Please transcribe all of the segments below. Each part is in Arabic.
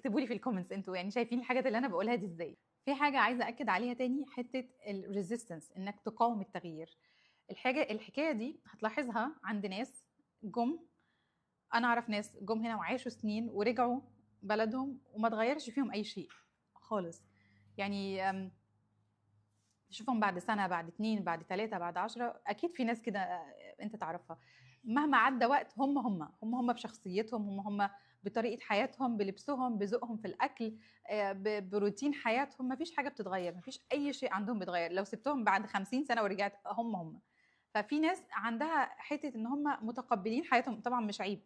اكتبوا لي في الكومنتس انتوا يعني شايفين الحاجات اللي انا بقولها دي ازاي. في حاجه عايزه اكد عليها تاني، حته الريزيستنس، انك تقاوم التغيير. الحكايه دي هتلاحظها عند ناس جم. انا اعرف ناس جم هنا وعاشوا سنين ورجعوا بلدهم وما اتغيرش فيهم اي شيء خالص. يعني تشوفهم بعد سنه، بعد 2، بعد 3، بعد 10، اكيد في ناس كده انت تعرفها. مهما عدى وقت هم بشخصيتهم، هم بطريقه حياتهم، بلبسهم، بذوقهم في الاكل، بروتين حياتهم. مفيش حاجه بتتغير، مفيش اي شيء عندهم بيتغير. لو سبتهم بعد 50 سنه ورجعت هم. ففي ناس عندها حته ان هم متقبلين حياتهم، طبعا مش عيب.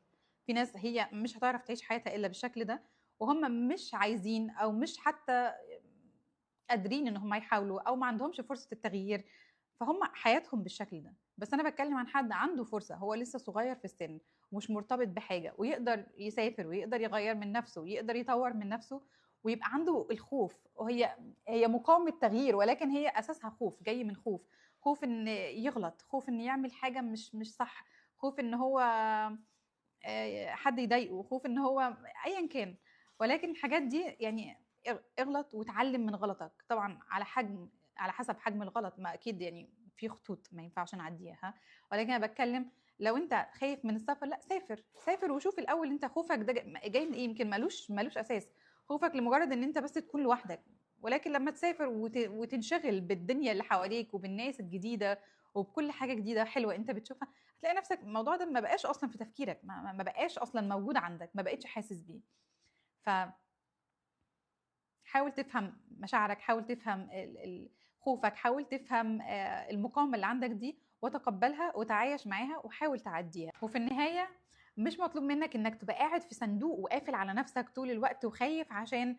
في ناس هي مش هتعرف تعيش حياتها الا بالشكل ده، وهم مش عايزين او مش حتى قادرين ان هم يحاولوا او ما عندهمش فرصه التغيير، فهم حياتهم بالشكل ده. بس انا بتكلم عن حد عنده فرصه، هو لسه صغير في السن ومش مرتبط بحاجه، ويقدر يسافر ويقدر يغير من نفسه ويقدر يطور من نفسه، ويبقى عنده الخوف. وهي مقاومه تغيير، ولكن هي اساسها خوف، جاي من خوف ان يغلط، خوف ان يعمل حاجه مش صح، خوف ان هو حد يضايقه، خوف ان هو ايا كان. ولكن الحاجات دي يعني اغلط وتعلم من غلطك، طبعا على حسب حجم الغلط. ما اكيد يعني في خطوط ما ينفعش نعديها. ولكن انا بتكلم لو انت خايف من السفر، لا سافر وشوف الاول انت خوفك ده جاي من ايه. يمكن ملوش اساس، خوفك لمجرد ان انت بس تكون لوحدك. ولكن لما تسافر وتنشغل بالدنيا اللي حواليك وبالناس الجديده وبكل حاجه جديده حلوه انت بتشوفها، هتلاقي نفسك الموضوع ده ما بقاش اصلا في تفكيرك، ما بقاش اصلا موجود عندك، ما بقتش حاسس بيه. ف حاول تفهم مشاعرك، حاول تفهم خوفك، حاول تفهم المقاومة اللي عندك دي، وتقبلها وتعايش معاها وحاول تعديها. وفي النهاية مش مطلوب منك انك تبقى قاعد في صندوق وقافل على نفسك طول الوقت وخايف، عشان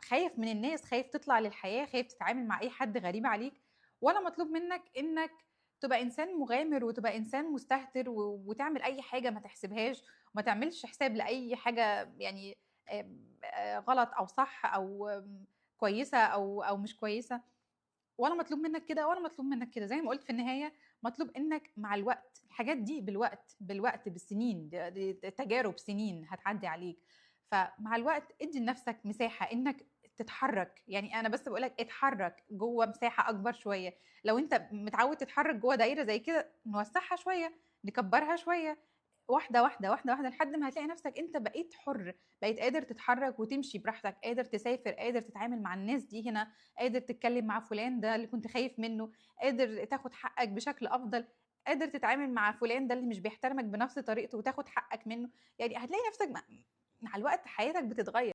خايف من الناس، خايف تطلع للحياة، خايف تتعامل مع اي حد غريب عليك. ولا مطلوب منك انك تبقى انسان مغامر وتبقى انسان مستهتر وتعمل اي حاجة ما تحسبهاش وما تعملش حساب لاي حاجة، يعني غلط او صح او كويسة او مش كويسة. ولا مطلوب منك كده ولا مطلوب منك كده. زي ما قلت في النهاية مطلوب انك مع الوقت، الحاجات دي بالوقت بالسنين، دي تجارب سنين هتعدي عليك. فمع الوقت ادي لنفسك مساحة انك تتحرك. يعني انا بس بقولك اتحرك جوه مساحة اكبر شوية. لو انت متعود تتحرك جوه دايرة زي كده، نوسعها شوية، نكبرها شوية، واحدة واحدة واحدة واحدة، لحد ما هتلاقي نفسك انت بقيت حر، بقيت قادر تتحرك وتمشي براحتك، قادر تسافر، قادر تتعامل مع الناس دي هنا، قادر تتكلم مع فلان ده اللي كنت خايف منه، قادر تاخد حقك بشكل افضل، قادر تتعامل مع فلان ده اللي مش بيحترمك بنفس طريقته وتاخد حقك منه. يعني هتلاقي نفسك مع الوقت حياتك بتتغير.